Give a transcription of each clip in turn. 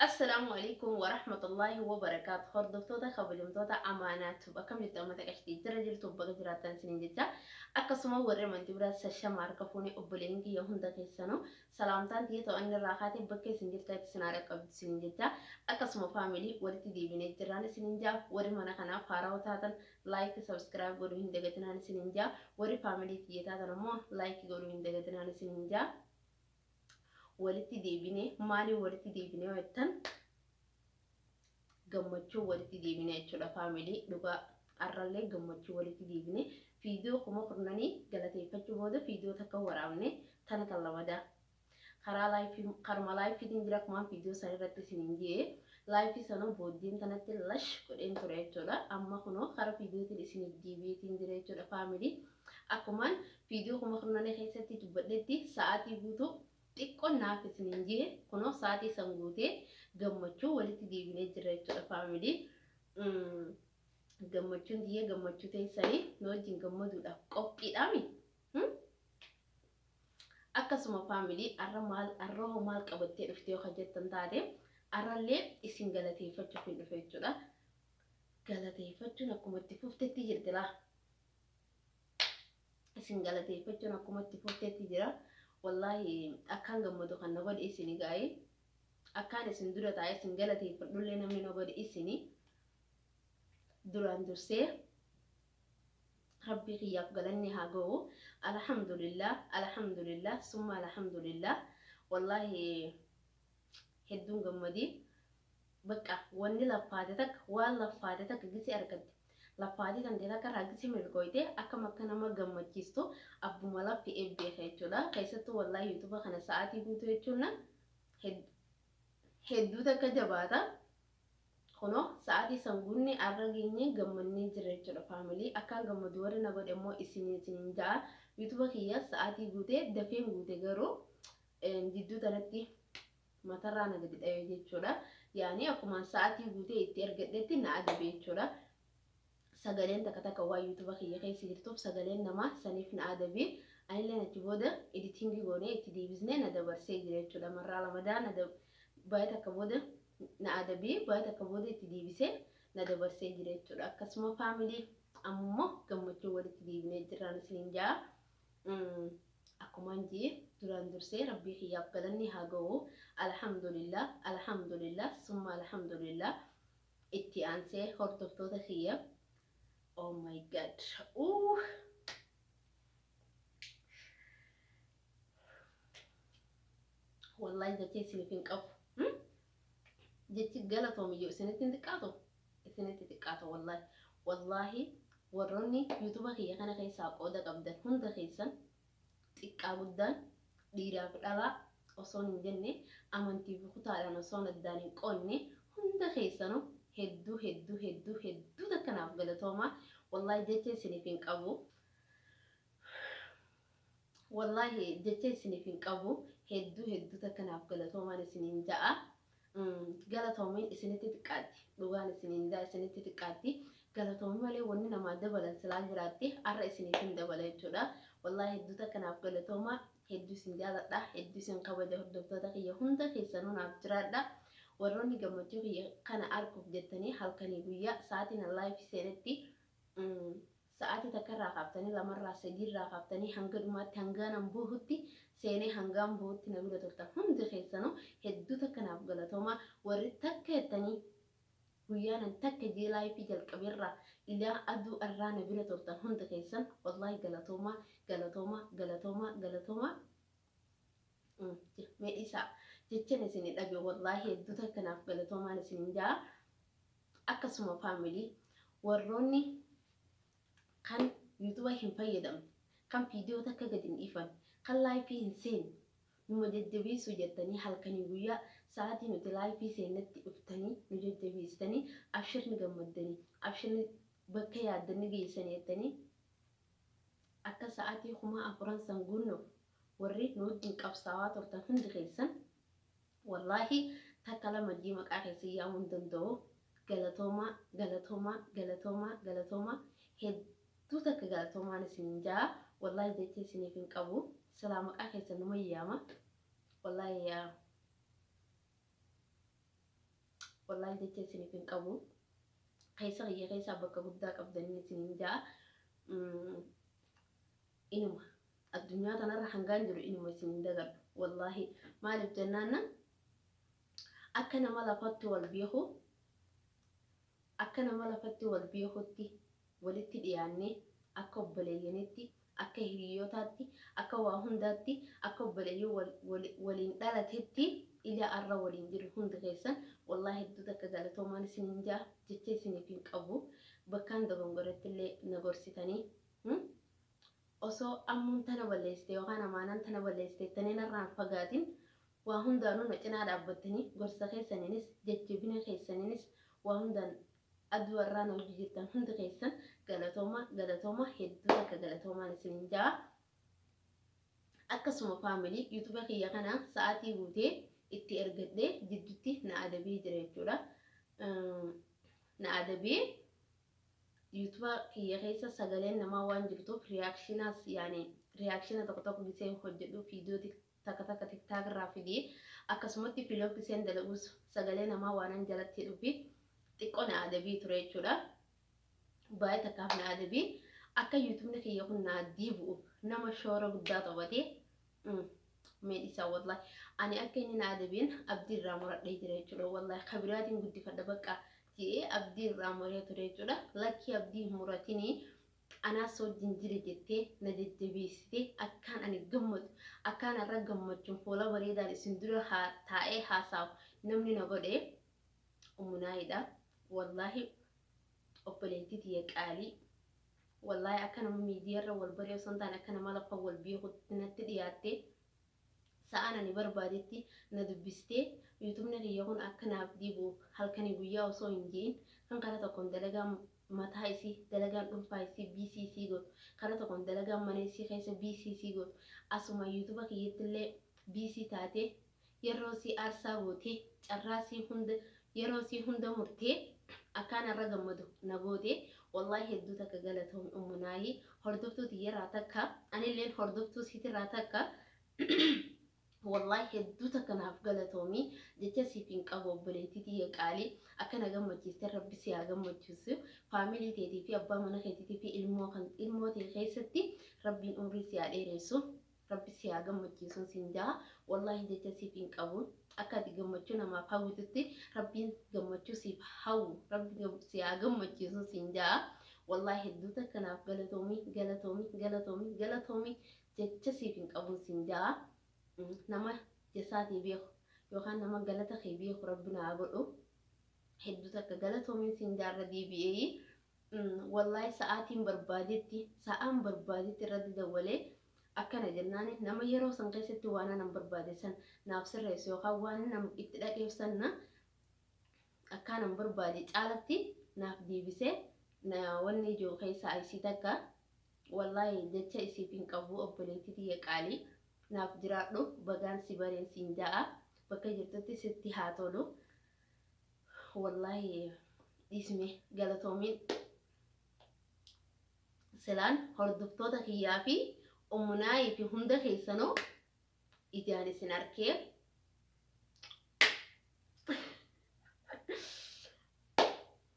السلام عليكم ورحمة الله وبركاته. هردفتوتا خبرمتوتا أمانات بكم جدا ما تكشتي ترجل تبغى جراتان سنين جدا أكسمو ورّي من تبرا سشة ماركفوني أبلينجي يهون دكيسانو سلامتان تيتو أن الراحات بكي سنجل تايت سنارة قبل سنين جدا أكسمو فاميلي ورتي دي بني جران سنين جا ورّي منا خنا فاراو تاتن لايك سبسكرايب قولو هندقتنا سنين جا ورّي فاميلي تيتا تنمو لايك قولو هندقتنا سنين جا walitti deebinee maaliin walitti deebinee jettan gammachuu walitti deebinee jechuudha faamilii dhugaa arrallee gammachuu walitti deebinee fiidiyoo kuma furnanii galateeffachuu booda fiidiyoo takka waraabne tana kan lamadaa karaa laayifii karma laayifiitiin jira kumaan fiidiyoo san irratti isiniin jee laayifii sanuu booddiin tanatti lash godheen ture jechuudha amma kunoo karaa fiidiyootiin isiniif deebiitiin jira jechuudha faamilii akkumaan fiidiyoo kuma furnanii keessatti dubbadhetti sa'aatii guutuu xiqqoon naaf isiniin jee kunoo sa'aatii san guutee gammachuu walitti deebinee jira jechuudha faamilii gammachuun diyyee gammachuu teessanii nu wajjin gammaduudhaaf qophiidhaami akkasuma faamilii arra maal qabattee dhuftee yoo jettan taate arrallee isin galateeffachuuf hin dhufe jechuudha galateeffachuun akkuma itti fuftetti jirti laa isin galateeffachuun akkuma itti fuftetti jira wallahi akkaan gammadu kan na godhe isini gaa'ee akkaan isin dura taa'ee isin galateeffadhullee namni na godhe isini duraan dursee rabbii kiyyaaf galanni haa ga'u alhamdulillah summa alhamdulillah wallahi hedduun gammadii bakka wanni laffaate takka waan laffaate takka gisi argatte laffaate kan ta'e akka raagisi mirgooyte akkam akka nama gammachiistu abbuma laffi eebbeeka jechuudha keessattuu wallahi yuutuuba kana sa'aatii guutuu jechuun hedduu takka jabaata kunoo sa'aatii san guunni arra geenye gammannee jira jechuudha faamilii akkaan gammadu warri na godhe immoo isiniin ja'a yuutuuba kiyya sa'aatii guutee dafeen guute garuu jidduu tanatti matarraa na gadi dhawee jechuudha yaani akkuma sa'aatii guutee itti argadhetti na adabe jechuudha sagaleen takka waa yuutuuba kiyya keessa jirtuuf sagaleen namaa saniif na adabe anillee achi booda editingii goonee itti deebisnee na dabarsee jira jechuudha marraa lamadaa baay'ee takka booda na adabe baay'ee takka booda itti deebisee na dabarsee jira jechuudha akkasuma faamilii ammoo gammachuu walitti deebinee jiraan isiniin ja'a akkumaan jee duraan dursee rabbii kiyyaaf galanni haa ga'u alhamdulillah summa alhamdulillah itti aansee hordoftoota kiyya oh my god wallahi jecha isiniif hin qabu jechi galatoomiyyuu isinitti xiqqaato wallahi warroonni yuutuuba kiyya kana keessaa qooda qabdan hunda keessan xiqqaa guddaan dhiiraa fi dhalaa osoo hin jenne amantii fi kutaadhaan osoo addaan hin qoonne hunda keessanuu hedduu takkanaaf galatoomaa wallahi jecha isiniif hin qabu wallahi jecha isiniif hin qabu hedduu takkanaaf galatoomaan isiniin ja'a galatoomiin isinitti xiqqaatti dhugaan isiniin ja'a isinitti xiqqaatti galatoomii malee wanni namaa dabalan silaa jiraatti arra isiniif hin dabala jechuudha wallahi hedduu takkanaaf galatoomaa hedduu isin jaaladha hedduu isin kabaja hordoftoota kiyya hunda keessanuu naaf jiraadha warroonni gammachuu kiyya kana arguuf jettanii halkanii guyyaa sa'aatiin laayifii seenetti sa'aatii takka irraa kaaftanii lamarraa sadiirraa kaaftanii hanga dhumaatti hangaan buuhutti seenee hangaan buuhutti na bira turtan hundi keessanuu hedduu takkanaaf galatoomaa warri takka jettanii guyyaanan takka jee laayifii jalqabeerraa ilaa aduu irraa na bira turtan hunda keessan wallahi galatoomaa meedhisaa jechan isin dhabe wallahi hedduu takkanaaf galatoomaan isin ja'a akkasuma faamilii warroonni kan yuutuuba hin fayyadamne kan viidiyoo takka gadi hin dhiifan kan laayifii hin seenne numa jajjabeessu jettanii halkanii guyyaa sa'aatii nuti laayifii seennetti dhuftanii nu jajjabeessitanii abshirni gammaddanii abshirni bakka yaaddanni geessanii jettanii akka sa'aatii 4,000 san guunnuuf warri nu wajjin qabsaawaa turtan hundi keessan wallahi takka lama jii maqaa keessa yaamuu hin danda'u galatoomaa hedduu takka galatoomaan isin ja'a wallahi jecha isiniif hin qabu silaa maqaa keessa numa yaama wallahi والله جت سنين قبو كيسا هي كيسا بك بدا قبضني سنين جاء إنما الدنيا تنرى حنقانجر إنما سنين دقل والله ما لبتنانا أكنا ما لفت والبيخو أكنا ما لفت والبيخو تي ولتي يعني أكبلينتي أكهريوتاتي أكواهنداتي أكبليو ولين دالتي إلى أرى ولين جر هند غيسا والله الدودة كذلك وما نسنجا جتة سنين قبو بكان دبن قرأت اللي نقرستني أصو أمون تنا بلستي وأنا ما نان تنا بلستي تنين الران فقاتين وهندانو نجنا دابتني قرصة خيسانينس جتبين خيسانينس وهندان أدوار رانا وجيتان هند خيسان قالتوما هدودا كقالتوما نسنجا أكسوما فاميلي يوتيوب خيا كنا ساعتي بوتي إتي أرجدي جدتي نعدبي جريتولا نعدبي يوتيوب خيا خيسا سجلين نما وانجرتو رياكشناس يعني رياكشنا تقطع بيسين خدلو فيديو تك تك تك رافدي أكسمتي فيلم بيسين دلوس سجلين نما وانا جلتي لبي تكون نعدبي تريتولا باي تكاف نعدبي أكا يوتيوب نخيا كنا ديبو نما شورا قدا طبتي ميديسا والله أنا أكيني نعدبين أبدي الرامورات لي تريتولا والله خبراتي قدي فدبكا جي أبدي الرامورات تريتولا لكي أبدي مراتيني أنا صوت جنجري جتة نجد بيستي أكان أنا جمد أكان الرجمد جنفولا بريدا لسندرو ها تاء حاساو نمني نقول أمنايدا والله أبليتي تيك علي والله أكان ميدير والبريو سنتان أكان مالك والبيو نتدياتي سأنا نبر بادتي ندبستي يوتيوب نريون أكان أبديبو هل كان يبيا وصو إنجين كان كانت أكون دلقام ماتايسي دلقان أنفايسي BCC قط كانت أكون دلقام منيسي خيس BCC قط أسمع يوتيوب كيتلي BC تاتي يروسي أرسا قوتي الراسي هند يروسي هند مرتي أكان الرقم نقودي والله هدوتك قالتهم أمناي هردفتو تيراتك أنا اللي هردفتو سيتي راتك والله هدوتك ناف قالتهمي جتسي فين قبو بليتي تيك علي أكنا جمع جيستر ربي سيا جمع جوسف فاميلي تيتي في أبا منا تيتي في إلمو تيخيستي ربي أمري سيا ديرسو ربي سيا جمع جيسون سنجا والله جتسي فين قبو أكاد جمع جونا ما فاوتتي ربي جمع جوسي فاو ربي سيا جمع جيسون سنجا والله هدوتك ناف قالتهمي جتسي فين قبو سنجا nama jasaati beeku yookaan nama galata kee beeku rabbina haa godhu hedduu takka galatoomin siin jaarra deebi'ee wallahi sa'aan barbaadetti irratti dawalee akkana jennaan nama yeroo san keessatti waan nan barbaade san naaf sirreessu yookaan waan nam itti dhaqeefsanna akkaanan barbaade caalatti naaf deebisee wanni ijoo keessa ayisii takka wallahi jecha isiif hin qabu obboleettii tiyya qaalii naaf jiraadhu bagaan si bareen siin ja'a bakka jirtutti sitti haa tolu wallahi isme galatoomin silaan hordoftoota kiyyaa fi ummunaayii fi hunda keessanoo ijaan isin arkee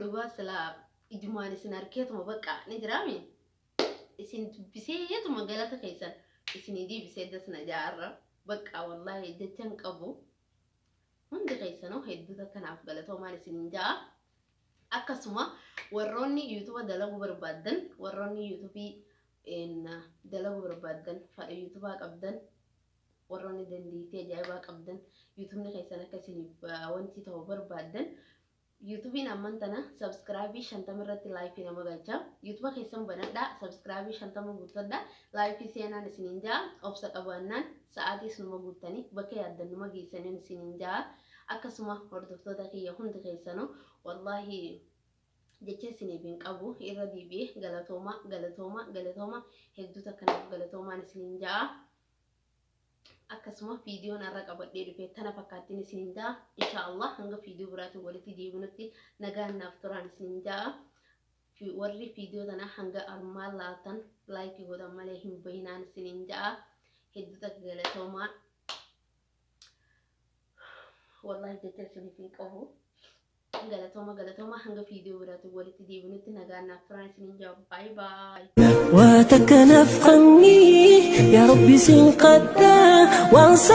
dhugaa silaa ijumaan isin arkeetuma bakka ni jiraami isin dubbiseetuma galata keessan isini دي بسيدة نجارة بقى والله جتن قبو هند غيسانو هيدودا كان عفقلتو مالي سنجا أكسما وروني يوتيوب دلقو بربادن وروني يوتيوبي إن دلقو بربادن فيوتيوب أبدن وروني دنديتي جايباك أبدن يوتيوب نغيسانا كسيني وانتي تو بربادن يوتيوب نامنتنا سبسكرايبي شنتمرتي لايفي نمغاچا يوتيوب خيسن بندا سبسكرايبي شنتم غوتدا لايفي سينا نسنينجا اوبس قبانان ساعتي سنما غوتني بكي يدن مغيسن نسنينجا اكسما هردفتودا كي هند خيسنو والله جيتسني بين قبو يردي بي غلطوما هدو تكنا غلطوما نسنينجا akkasuma viidiyoon irra qabadhee dhufe tana fakkaattiin isiniin jaa inshallah hanga viidiyoo biraatti walitti deebinutti nagaan naaf turaan isiniin jaa warri viidiyoo tana hanga armaan laatan laayikii godhan malee hin bahinaan isiniin jaa hedduu takka galatoomaa wallahi jecha isiniif hin qabu galatooma hanga fiidiyoo biraatti walitti deebinutti nagaan naaf turaa isiniin jaa baay baay. وتكنف عني يا ربي سنقدا وانسى